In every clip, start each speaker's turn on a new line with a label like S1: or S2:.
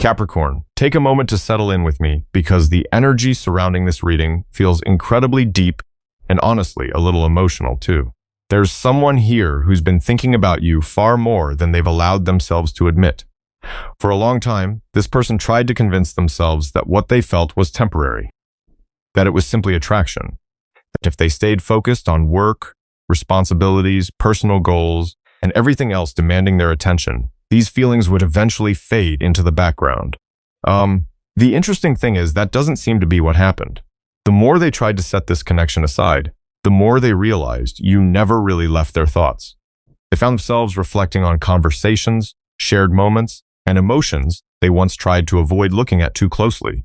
S1: Capricorn, take a moment to settle in with me because the energy surrounding this reading feels incredibly deep and honestly a little emotional too. There's someone here who's been thinking about you far more than they've allowed themselves to admit. For a long time, this person tried to convince themselves that what they felt was temporary, that it was simply attraction, that if they stayed focused on work, responsibilities, personal goals, and everything else demanding their attention, these feelings would eventually fade into the background. The interesting thing is that doesn't seem to be what happened. The more they tried to set this connection aside, the more they realized you never really left their thoughts. They found themselves reflecting on conversations, shared moments, and emotions they once tried to avoid looking at too closely.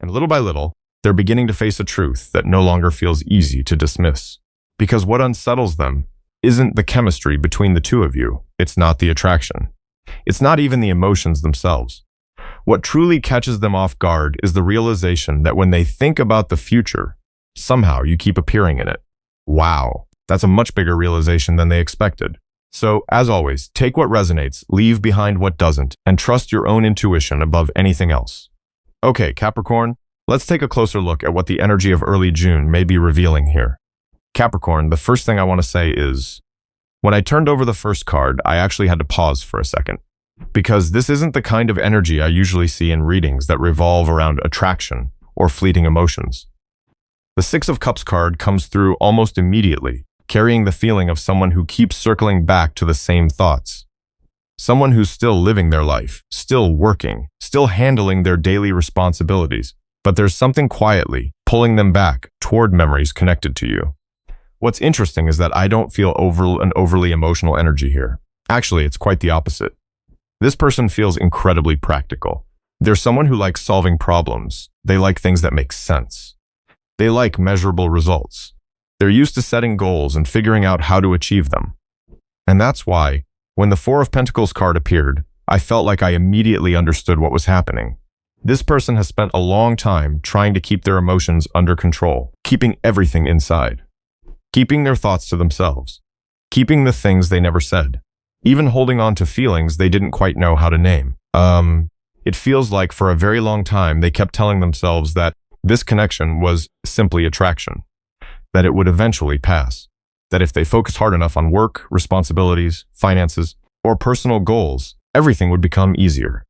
S1: And little by little, they're beginning to face a truth that no longer feels easy to dismiss. Because what unsettles them isn't the chemistry between the two of you. It's not the attraction. It's not even the emotions themselves. What truly catches them off guard is the realization that when they think about the future, somehow you keep appearing in it. Wow, that's a much bigger realization than they expected. So, as always, take what resonates, leave behind what doesn't, and trust your own intuition above anything else. Okay, Capricorn, let's take a closer look at what the energy of early June may be revealing here. Capricorn, the first thing I want to say is, when I turned over the first card, I actually had to pause for a second. Because this isn't the kind of energy I usually see in readings that revolve around attraction or fleeting emotions. The Six of Cups card comes through almost immediately, carrying the feeling of someone who keeps circling back to the same thoughts. Someone who's still living their life, still working, still handling their daily responsibilities, but there's something quietly pulling them back toward memories connected to you. What's interesting is that I don't feel an overly emotional energy here. Actually, it's quite the opposite. This person feels incredibly practical. They're someone who likes solving problems. They like things that make sense. They like measurable results. They're used to setting goals and figuring out how to achieve them. And that's why, when the Four of Pentacles card appeared, I felt like I immediately understood what was happening. This person has spent a long time trying to keep their emotions under control, keeping everything inside, keeping their thoughts to themselves, keeping the things they never said, even holding on to feelings they didn't quite know how to name. It feels like for a very long time they kept telling themselves that this connection was simply attraction, that it would eventually pass, that if they focused hard enough on work, responsibilities, finances, or personal goals, everything would become easier.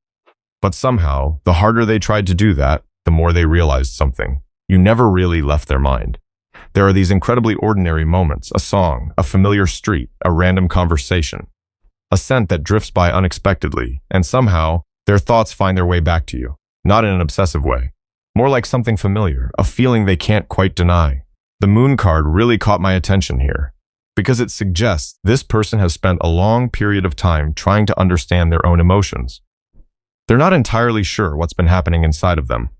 S1: But somehow, the harder they tried to do that, the more they realized something. You never really left their mind. There are these incredibly ordinary moments, a song, a familiar street, a random conversation, a scent that drifts by unexpectedly, and somehow, their thoughts find their way back to you, not in an obsessive way. More like something familiar, a feeling they can't quite deny. The Moon card really caught my attention here, because it suggests this person has spent a long period of time trying to understand their own emotions. They're not entirely sure what's been happening inside of them.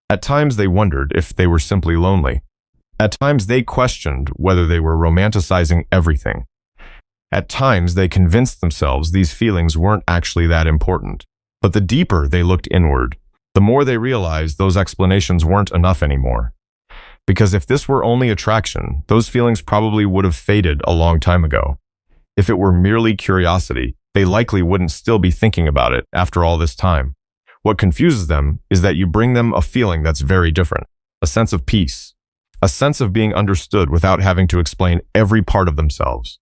S1: At times they wondered if they were simply lonely. At times they questioned whether they were romanticizing everything. At times they convinced themselves these feelings weren't actually that important. But the deeper they looked inward, the more they realized those explanations weren't enough anymore. Because if this were only attraction, those feelings probably would have faded a long time ago. If it were merely curiosity, they likely wouldn't still be thinking about it after all this time. What confuses them is that you bring them a feeling that's very different, a sense of peace, a sense of being understood without having to explain every part of themselves,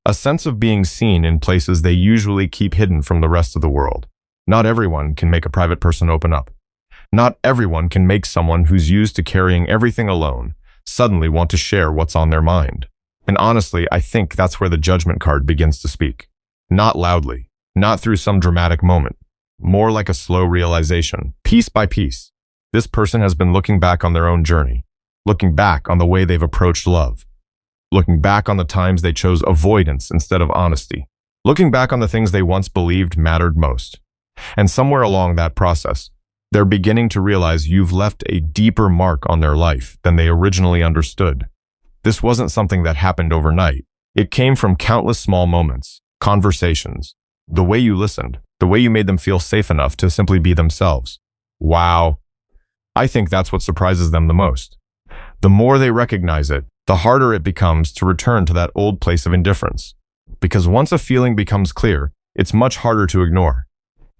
S1: a sense of being seen in places they usually keep hidden from the rest of the world. Not everyone can make a private person open up. Not everyone can make someone who's used to carrying everything alone suddenly want to share what's on their mind. And honestly, I think that's where the Judgment card begins to speak. Not loudly, not through some dramatic moment, more like a slow realization, piece by piece. This person has been looking back on their own journey, looking back on the way they've approached love, looking back on the times they chose avoidance instead of honesty, looking back on the things they once believed mattered most. And somewhere along that process, they're beginning to realize you've left a deeper mark on their life than they originally understood. This wasn't something that happened overnight. It came from countless small moments, conversations, the way you listened, the way you made them feel safe enough to simply be themselves. Wow. I think that's what surprises them the most. The more they recognize it, the harder it becomes to return to that old place of indifference. Because once a feeling becomes clear, it's much harder to ignore.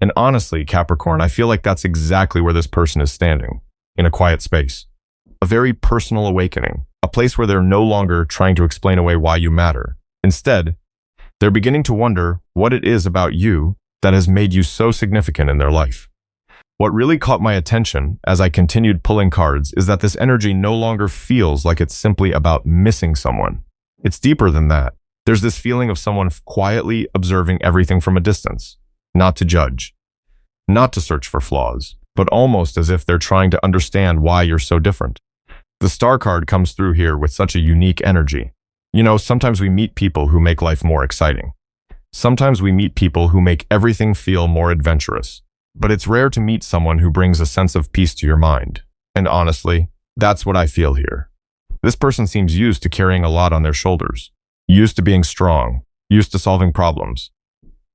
S1: And honestly, Capricorn, I feel like that's exactly where this person is standing, in a quiet space. A very personal awakening, a place where they're no longer trying to explain away why you matter. Instead, they're beginning to wonder what it is about you that has made you so significant in their life. What really caught my attention as I continued pulling cards is that this energy no longer feels like it's simply about missing someone. It's deeper than that. There's this feeling of someone quietly observing everything from a distance, not to judge, not to search for flaws, but almost as if they're trying to understand why you're so different. The star card comes through here with such a unique energy. You know, sometimes we meet people who make life more exciting. Sometimes we meet people who make everything feel more adventurous. But it's rare to meet someone who brings a sense of peace to your mind. And honestly, that's what I feel here. This person seems used to carrying a lot on their shoulders, used to being strong, used to solving problems,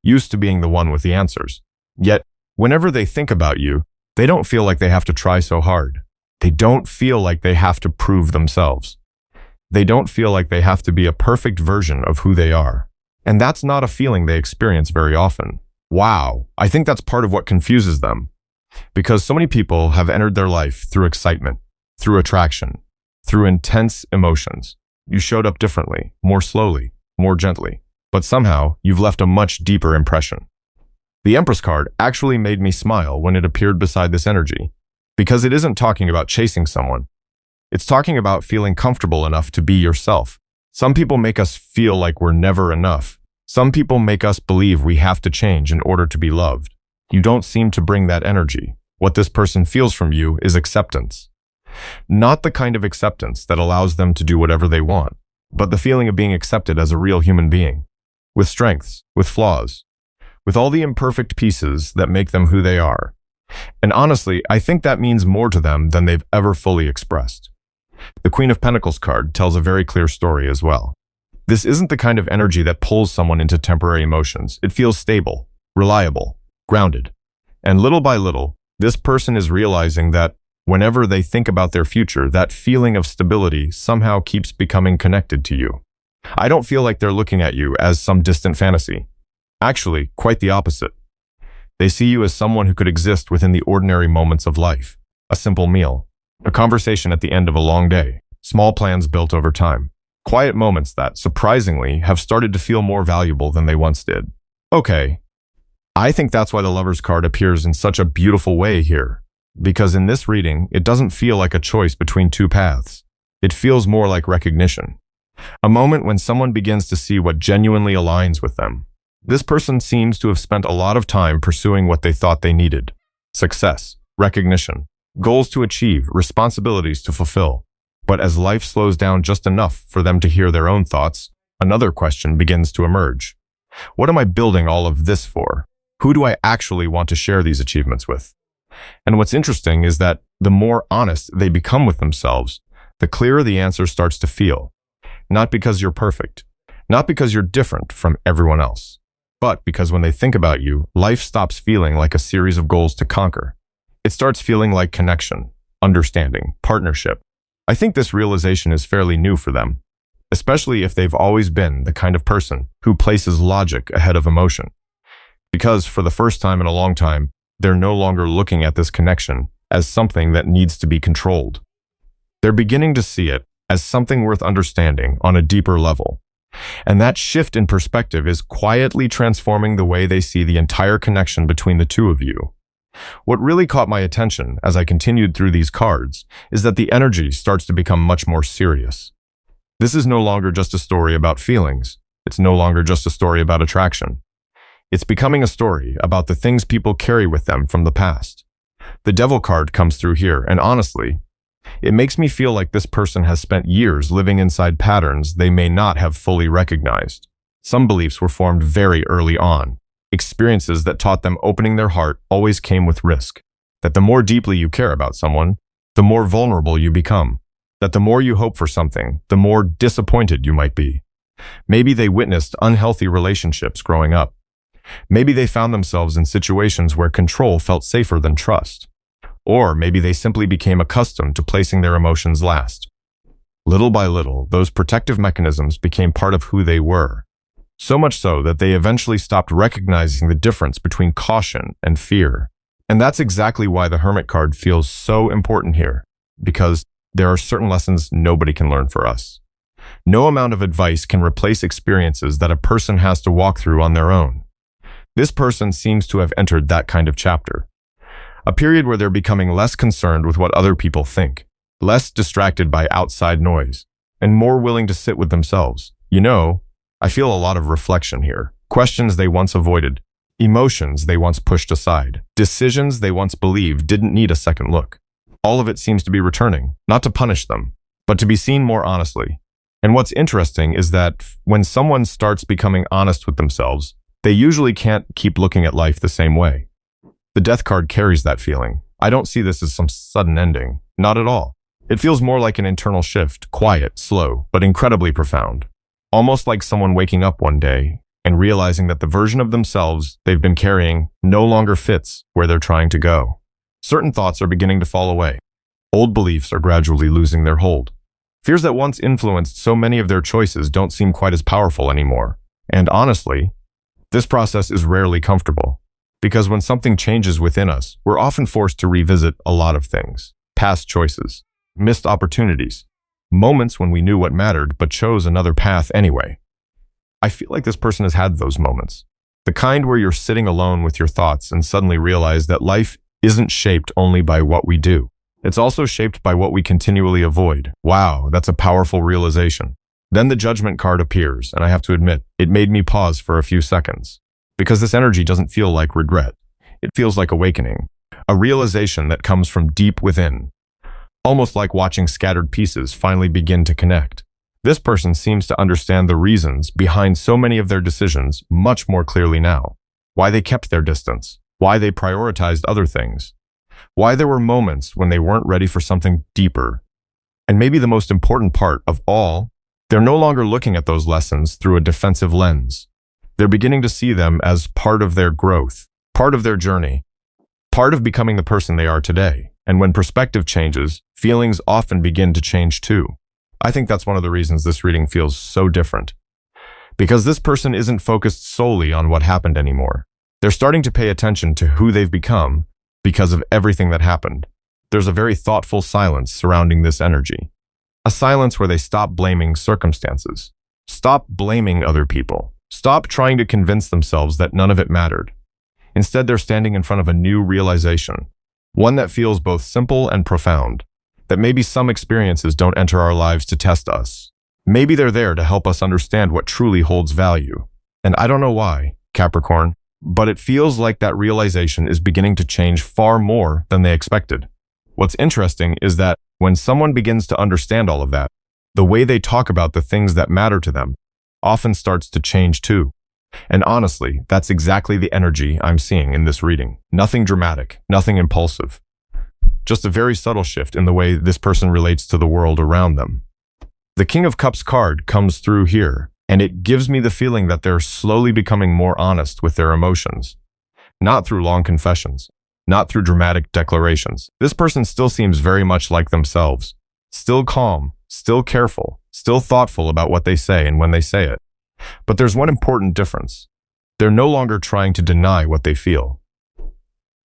S1: used to being the one with the answers. Yet, whenever they think about you, they don't feel like they have to try so hard. They don't feel like they have to prove themselves. They don't feel like they have to be a perfect version of who they are. And that's not a feeling they experience very often. Wow, I think that's part of what confuses them. Because so many people have entered their life through excitement, through attraction, through intense emotions. You showed up differently, more slowly, more gently. But somehow, you've left a much deeper impression. The Empress card actually made me smile when it appeared beside this energy. Because it isn't talking about chasing someone. It's talking about feeling comfortable enough to be yourself. Some people make us feel like we're never enough. Some people make us believe we have to change in order to be loved. You don't seem to bring that energy. What this person feels from you is acceptance. Not the kind of acceptance that allows them to do whatever they want, but the feeling of being accepted as a real human being, with strengths, with flaws, with all the imperfect pieces that make them who they are. And honestly, I think that means more to them than they've ever fully expressed. The Queen of Pentacles card tells a very clear story as well. This isn't the kind of energy that pulls someone into temporary emotions. It feels stable, reliable, grounded. And little by little, this person is realizing that whenever they think about their future, that feeling of stability somehow keeps becoming connected to you. I don't feel like they're looking at you as some distant fantasy. Actually, quite the opposite. They see you as someone who could exist within the ordinary moments of life. A simple meal, a conversation at the end of a long day, small plans built over time. Quiet moments that, surprisingly, have started to feel more valuable than they once did. Okay, I think that's why the Lovers card appears in such a beautiful way here. Because in this reading, it doesn't feel like a choice between two paths. It feels more like recognition. A moment when someone begins to see what genuinely aligns with them. This person seems to have spent a lot of time pursuing what they thought they needed. Success, recognition, goals to achieve, responsibilities to fulfill. But as life slows down just enough for them to hear their own thoughts, another question begins to emerge. What am I building all of this for? Who do I actually want to share these achievements with? And what's interesting is that the more honest they become with themselves, the clearer the answer starts to feel. Not because you're perfect, not because you're different from everyone else, but because when they think about you, life stops feeling like a series of goals to conquer. It starts feeling like connection, understanding, partnership. I think this realization is fairly new for them, especially if they've always been the kind of person who places logic ahead of emotion. Because for the first time in a long time, they're no longer looking at this connection as something that needs to be controlled. They're beginning to see it as something worth understanding on a deeper level. And that shift in perspective is quietly transforming the way they see the entire connection between the two of you. What really caught my attention as I continued through these cards is that the energy starts to become much more serious. This is no longer just a story about feelings. It's no longer just a story about attraction. It's becoming a story about the things people carry with them from the past. The Devil card comes through here, and honestly, it makes me feel like this person has spent years living inside patterns they may not have fully recognized. Some beliefs were formed very early on. Experiences that taught them opening their heart always came with risk. That the more deeply you care about someone, the more vulnerable you become. That the more you hope for something, the more disappointed you might be. Maybe they witnessed unhealthy relationships growing up. Maybe they found themselves in situations where control felt safer than trust. Or maybe they simply became accustomed to placing their emotions last. Little by little, those protective mechanisms became part of who they were. So much so that they eventually stopped recognizing the difference between caution and fear. And that's exactly why the Hermit card feels so important here, because there are certain lessons nobody can learn for us. No amount of advice can replace experiences that a person has to walk through on their own. This person seems to have entered that kind of chapter. A period where they're becoming less concerned with what other people think, less distracted by outside noise, and more willing to sit with themselves. I feel a lot of reflection here. Questions they once avoided, emotions they once pushed aside, decisions they once believed didn't need a second look. All of it seems to be returning, not to punish them, but to be seen more honestly. And what's interesting is that when someone starts becoming honest with themselves, they usually can't keep looking at life the same way. The Death card carries that feeling. I don't see this as some sudden ending. Not at all. It feels more like an internal shift, quiet, slow, but incredibly profound. Almost like someone waking up one day and realizing that the version of themselves they've been carrying no longer fits where they're trying to go. Certain thoughts are beginning to fall away. Old beliefs are gradually losing their hold. Fears that once influenced so many of their choices don't seem quite as powerful anymore. And honestly, this process is rarely comfortable, because when something changes within us, we're often forced to revisit a lot of things. Past choices, missed opportunities, moments when we knew what mattered but chose another path anyway. I feel like this person has had those moments. The kind where you're sitting alone with your thoughts and suddenly realize that life isn't shaped only by what we do. It's also shaped by what we continually avoid. Wow, that's a powerful realization. Then the Judgment card appears, and I have to admit, it made me pause for a few seconds. Because this energy doesn't feel like regret. It feels like awakening. A realization that comes from deep within. Almost like watching scattered pieces finally begin to connect. This person seems to understand the reasons behind so many of their decisions much more clearly now. Why they kept their distance. Why they prioritized other things. Why there were moments when they weren't ready for something deeper. And maybe the most important part of all, they're no longer looking at those lessons through a defensive lens. They're beginning to see them as part of their growth, part of their journey, part of becoming the person they are today. And when perspective changes, feelings often begin to change too. I think that's one of the reasons this reading feels so different. Because this person isn't focused solely on what happened anymore. They're starting to pay attention to who they've become because of everything that happened. There's a very thoughtful silence surrounding this energy. A silence where they stop blaming circumstances. Stop blaming other people. Stop trying to convince themselves that none of it mattered. Instead, they're standing in front of a new realization. One that feels both simple and profound. That maybe some experiences don't enter our lives to test us. Maybe they're there to help us understand what truly holds value. And I don't know why, Capricorn, but it feels like that realization is beginning to change far more than they expected. What's interesting is that when someone begins to understand all of that, the way they talk about the things that matter to them often starts to change too. And honestly, that's exactly the energy I'm seeing in this reading. Nothing dramatic, nothing impulsive. Just a very subtle shift in the way this person relates to the world around them. The King of Cups card comes through here, and it gives me the feeling that they're slowly becoming more honest with their emotions. Not through long confessions, not through dramatic declarations. This person still seems very much like themselves. Still calm, still careful, still thoughtful about what they say and when they say it. But there's one important difference. They're no longer trying to deny what they feel.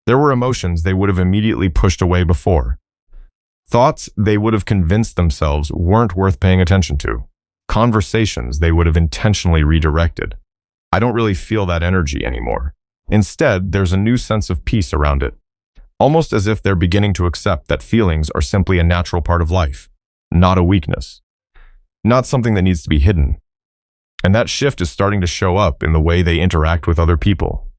S1: There were emotions they would have immediately pushed away before. Thoughts they would have convinced themselves weren't worth paying attention to. Conversations they would have intentionally redirected. I don't really feel that energy anymore. Instead, there's a new sense of peace around it. Almost as if they're beginning to accept that feelings are simply a natural part of life, not a weakness. Not something that needs to be hidden. And that shift is starting to show up in the way they interact with other people.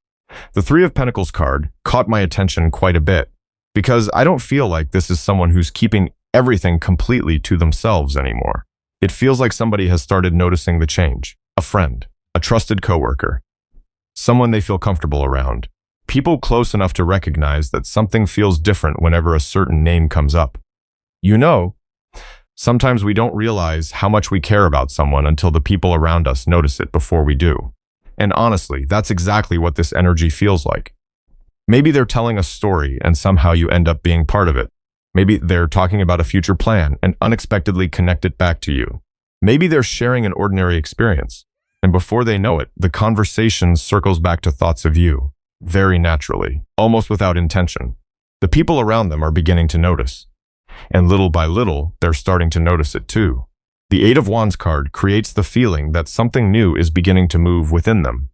S1: The Three of Pentacles card caught my attention quite a bit, because I don't feel like this is someone who's keeping everything completely to themselves anymore. It feels like somebody has started noticing the change. A friend, a trusted coworker, someone they feel comfortable around. People close enough to recognize that something feels different whenever a certain name comes up. Sometimes we don't realize how much we care about someone until the people around us notice it before we do. And honestly, that's exactly what this energy feels like. Maybe they're telling a story and somehow you end up being part of it. Maybe they're talking about a future plan and unexpectedly connect it back to you. Maybe they're sharing an ordinary experience, And before they know it, the conversation circles back to thoughts of you, very naturally, almost without intention. The people around them are beginning to notice. And little by little, they're starting to notice it too. The Eight of Wands card creates the feeling that something new is beginning to move within them.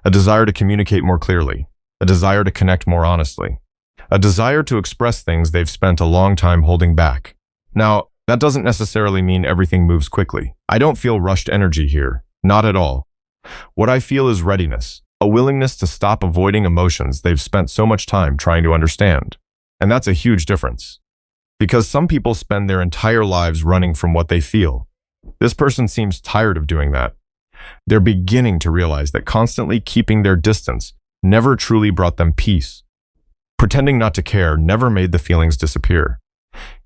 S1: A desire to communicate more clearly, a desire to connect more honestly, a desire to express things they've spent a long time holding back. Now, that doesn't necessarily mean everything moves quickly. I don't feel rushed energy here, not at all. What I feel is readiness, a willingness to stop avoiding emotions they've spent so much time trying to understand. And that's a huge difference. Because some people spend their entire lives running from what they feel. This person seems tired of doing that. They're beginning to realize that constantly keeping their distance never truly brought them peace. Pretending not to care never made the feelings disappear.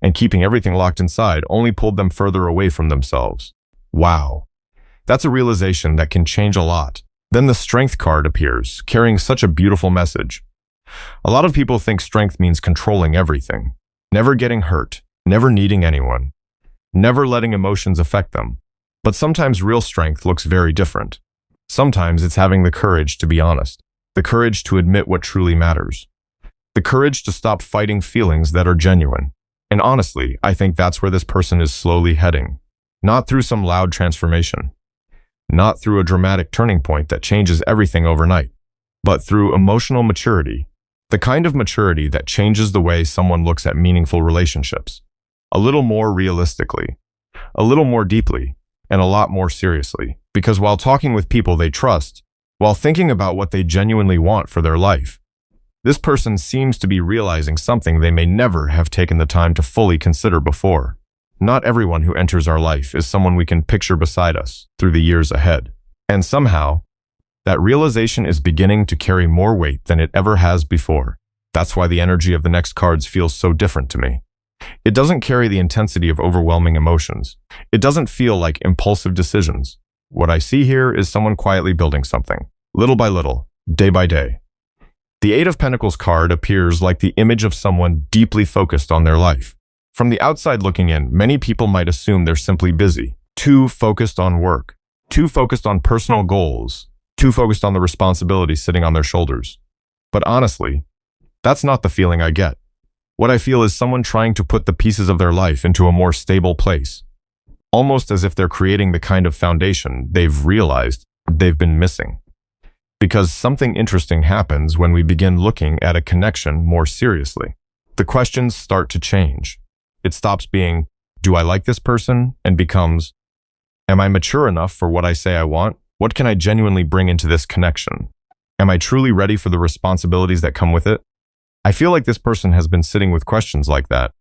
S1: And keeping everything locked inside only pulled them further away from themselves. Wow. That's a realization that can change a lot. Then the Strength card appears, carrying such a beautiful message. A lot of people think strength means controlling everything, never getting hurt, never needing anyone, never letting emotions affect them. But sometimes real strength looks very different. Sometimes it's having the courage to be honest, the courage to admit what truly matters, the courage to stop fighting feelings that are genuine. And honestly, I think that's where this person is slowly heading. Not through some loud transformation, not through a dramatic turning point that changes everything overnight, but through emotional maturity, the kind of maturity that changes the way someone looks at meaningful relationships. A little more realistically, a little more deeply, and a lot more seriously. Because while talking with people they trust, while thinking about what they genuinely want for their life, this person seems to be realizing something they may never have taken the time to fully consider before. Not everyone who enters our life is someone we can picture beside us through the years ahead. And somehow, that realization is beginning to carry more weight than it ever has before. That's why the energy of the next cards feels so different to me. It doesn't carry the intensity of overwhelming emotions. It doesn't feel like impulsive decisions. What I see here is someone quietly building something, little by little, day by day. The Eight of Pentacles card appears like the image of someone deeply focused on their life. From the outside looking in, many people might assume they're simply busy, too focused on work, too focused on personal goals, too focused on the responsibilities sitting on their shoulders. But honestly, that's not the feeling I get. What I feel is someone trying to put the pieces of their life into a more stable place, almost as if they're creating the kind of foundation they've realized they've been missing. Because something interesting happens when we begin looking at a connection more seriously. The questions start to change. It stops being, do I like this person? And becomes, am I mature enough for what I say I want? What can I genuinely bring into this connection? Am I truly ready for the responsibilities that come with it? I feel like this person has been sitting with questions like that.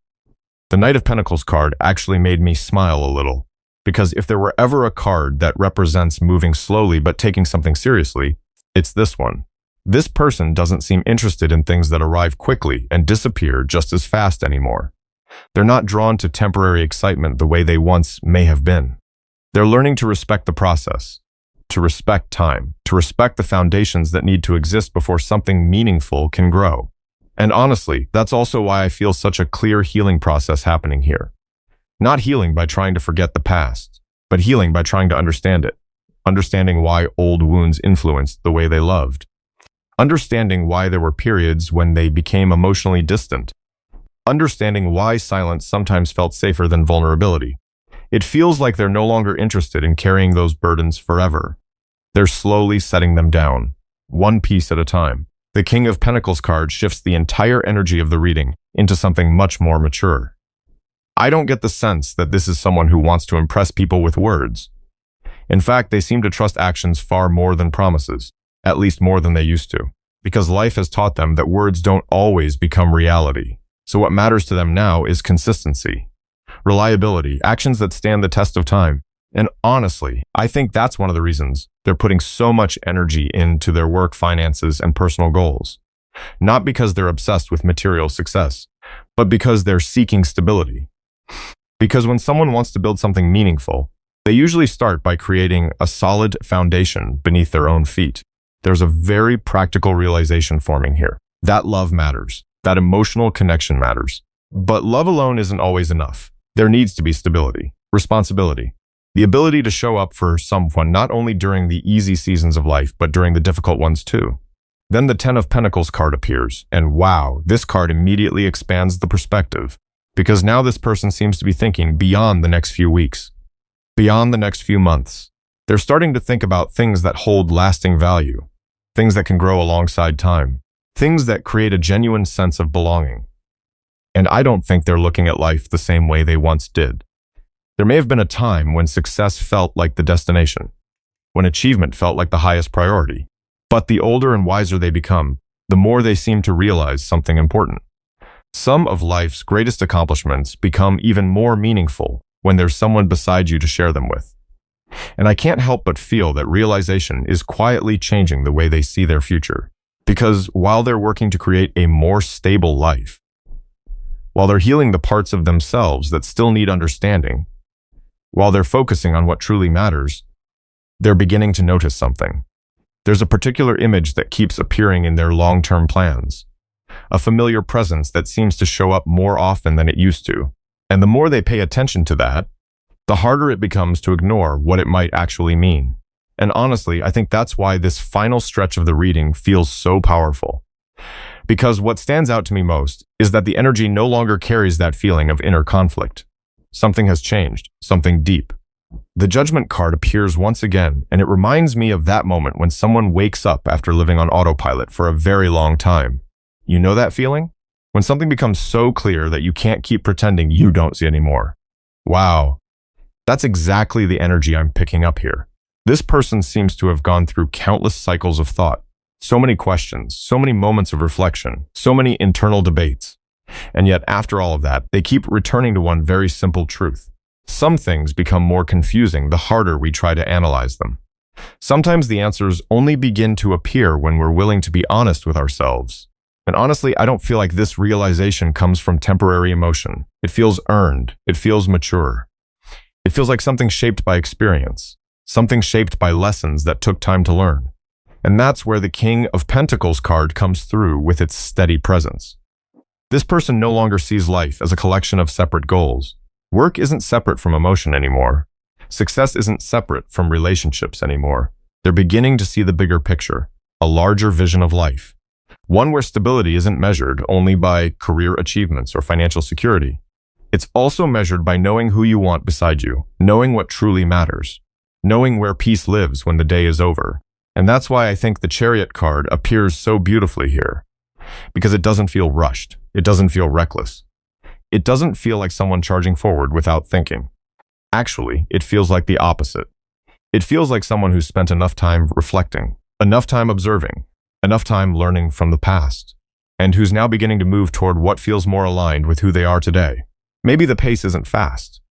S1: The Knight of Pentacles card actually made me smile a little, because if there were ever a card that represents moving slowly but taking something seriously, it's this one. This person doesn't seem interested in things that arrive quickly and disappear just as fast anymore. They're not drawn to temporary excitement the way they once may have been. They're learning to respect the process, to respect time, to respect the foundations that need to exist before something meaningful can grow. And honestly, that's also why I feel such a clear healing process happening here. Not healing by trying to forget the past, but healing by trying to understand it. Understanding why old wounds influenced the way they loved. Understanding why there were periods when they became emotionally distant. Understanding why silence sometimes felt safer than vulnerability. It feels like they're no longer interested in carrying those burdens forever. They're slowly setting them down, one piece at a time. The King of Pentacles card shifts the entire energy of the reading into something much more mature. I don't get the sense that this is someone who wants to impress people with words. In fact, they seem to trust actions far more than promises, at least more than they used to, because life has taught them that words don't always become reality. So what matters to them now is consistency, reliability, actions that stand the test of time. And honestly, I think that's one of the reasons they're putting so much energy into their work, finances, and personal goals. Not because they're obsessed with material success, but because they're seeking stability. Because when someone wants to build something meaningful, they usually start by creating a solid foundation beneath their own feet. There's a very practical realization forming here. That love matters. That emotional connection matters. But love alone isn't always enough. There needs to be stability, responsibility. The ability to show up for someone not only during the easy seasons of life, but during the difficult ones too. Then the Ten of Pentacles card appears, and wow, this card immediately expands the perspective, because now this person seems to be thinking beyond the next few weeks, beyond the next few months. They're starting to think about things that hold lasting value, things that can grow alongside time, things that create a genuine sense of belonging. And I don't think they're looking at life the same way they once did. There may have been a time when success felt like the destination, when achievement felt like the highest priority. But the older and wiser they become, the more they seem to realize something important. Some of life's greatest accomplishments become even more meaningful when there's someone beside you to share them with. And I can't help but feel that realization is quietly changing the way they see their future. Because while they're working to create a more stable life, while they're healing the parts of themselves that still need understanding, while they're focusing on what truly matters, they're beginning to notice something. There's a particular image that keeps appearing in their long-term plans, a familiar presence that seems to show up more often than it used to. And the more they pay attention to that, the harder it becomes to ignore what it might actually mean. And honestly, I think that's why this final stretch of the reading feels so powerful. Because what stands out to me most is that the energy no longer carries that feeling of inner conflict. Something has changed, something deep. The Judgment card appears once again, and it reminds me of that moment when someone wakes up after living on autopilot for a very long time. You know that feeling? When something becomes so clear that you can't keep pretending you don't see anymore. Wow. That's exactly the energy I'm picking up here. This person seems to have gone through countless cycles of thought, so many questions, so many moments of reflection, so many internal debates. And yet, after all of that, they keep returning to one very simple truth. Some things become more confusing the harder we try to analyze them. Sometimes the answers only begin to appear when we're willing to be honest with ourselves. And honestly, I don't feel like this realization comes from temporary emotion. It feels earned. It feels mature. It feels like something shaped by experience, something shaped by lessons that took time to learn. And that's where the King of Pentacles card comes through with its steady presence. This person no longer sees life as a collection of separate goals. Work isn't separate from emotion anymore. Success isn't separate from relationships anymore. They're beginning to see the bigger picture, a larger vision of life. One where stability isn't measured only by career achievements or financial security. It's also measured by knowing who you want beside you, knowing what truly matters, knowing where peace lives when the day is over. And that's why I think the Chariot card appears so beautifully here. Because it doesn't feel rushed. It doesn't feel reckless. It doesn't feel like someone charging forward without thinking. Actually, it feels like the opposite. It feels like someone who's spent enough time reflecting, enough time observing, enough time learning from the past, and who's now beginning to move toward what feels more aligned with who they are today. Maybe the pace isn't fast.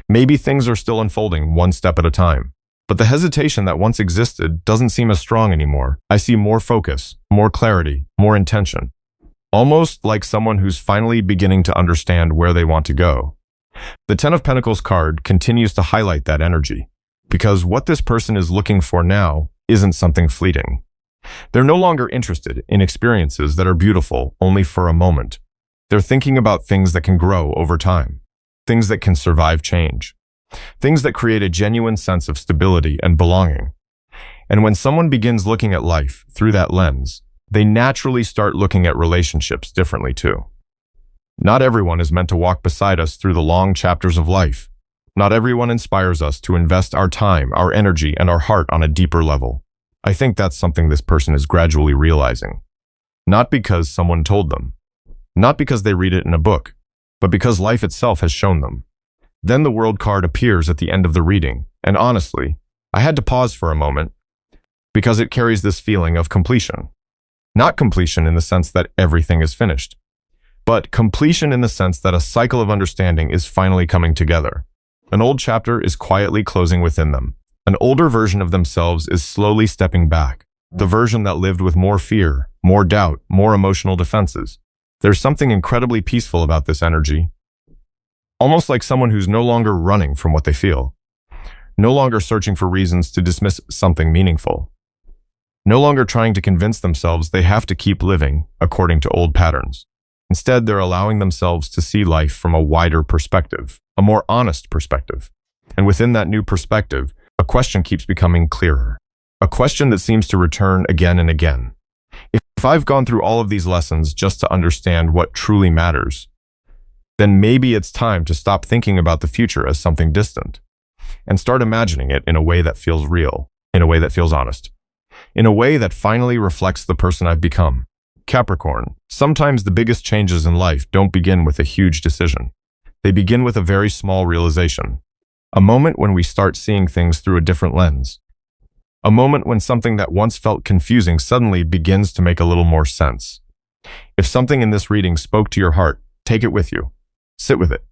S1: Maybe things are still unfolding one step at a time. But the hesitation that once existed doesn't seem as strong anymore. I see more focus, more clarity, more intention. Almost like someone who's finally beginning to understand where they want to go. The Ten of Pentacles card continues to highlight that energy, because what this person is looking for now isn't something fleeting. They're no longer interested in experiences that are beautiful only for a moment. They're thinking about things that can grow over time, things that can survive change, things that create a genuine sense of stability and belonging. And when someone begins looking at life through that lens, they naturally start looking at relationships differently too. Not everyone is meant to walk beside us through the long chapters of life. Not everyone inspires us to invest our time, our energy, and our heart on a deeper level. I think that's something this person is gradually realizing. Not because someone told them, not because they read it in a book, but because life itself has shown them. Then the World card appears at the end of the reading, and honestly, I had to pause for a moment because it carries this feeling of completion. Not completion in the sense that everything is finished, but completion in the sense that a cycle of understanding is finally coming together. An old chapter is quietly closing within them. An older version of themselves is slowly stepping back, the version that lived with more fear, more doubt, more emotional defenses. There's something incredibly peaceful about this energy. Almost like someone who's no longer running from what they feel, no longer searching for reasons to dismiss something meaningful, no longer trying to convince themselves they have to keep living according to old patterns. Instead, they're allowing themselves to see life from a wider perspective, a more honest perspective. And within that new perspective, a question keeps becoming clearer. A question that seems to return again and again. If I've gone through all of these lessons just to understand what truly matters, then maybe it's time to stop thinking about the future as something distant and start imagining it in a way that feels real, in a way that feels honest, in a way that finally reflects the person I've become. Capricorn, sometimes the biggest changes in life don't begin with a huge decision. They begin with a very small realization. A moment when we start seeing things through a different lens. A moment when something that once felt confusing suddenly begins to make a little more sense. If something in this reading spoke to your heart, take it with you. Sit with it.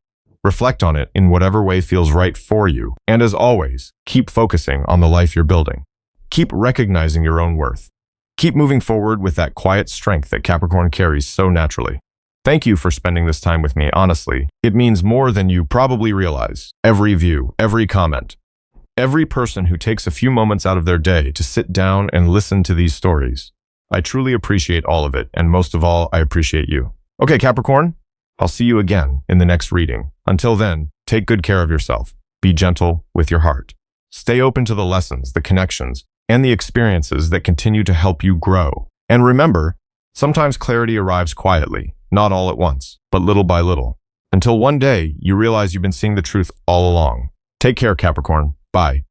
S1: Reflect on it in whatever way feels right for you. And as always, keep focusing on the life you're building. Keep recognizing your own worth. Keep moving forward with that quiet strength that Capricorn carries so naturally. Thank you for spending this time with me, honestly. It means more than you probably realize. Every view, every comment, every person who takes a few moments out of their day to sit down and listen to these stories. I truly appreciate all of it, and most of all, I appreciate you. Okay, Capricorn, I'll see you again in the next reading. Until then, take good care of yourself. Be gentle with your heart. Stay open to the lessons, the connections, and the experiences that continue to help you grow. And remember, sometimes clarity arrives quietly, not all at once, but little by little, until one day you realize you've been seeing the truth all along. Take care, Capricorn. Bye.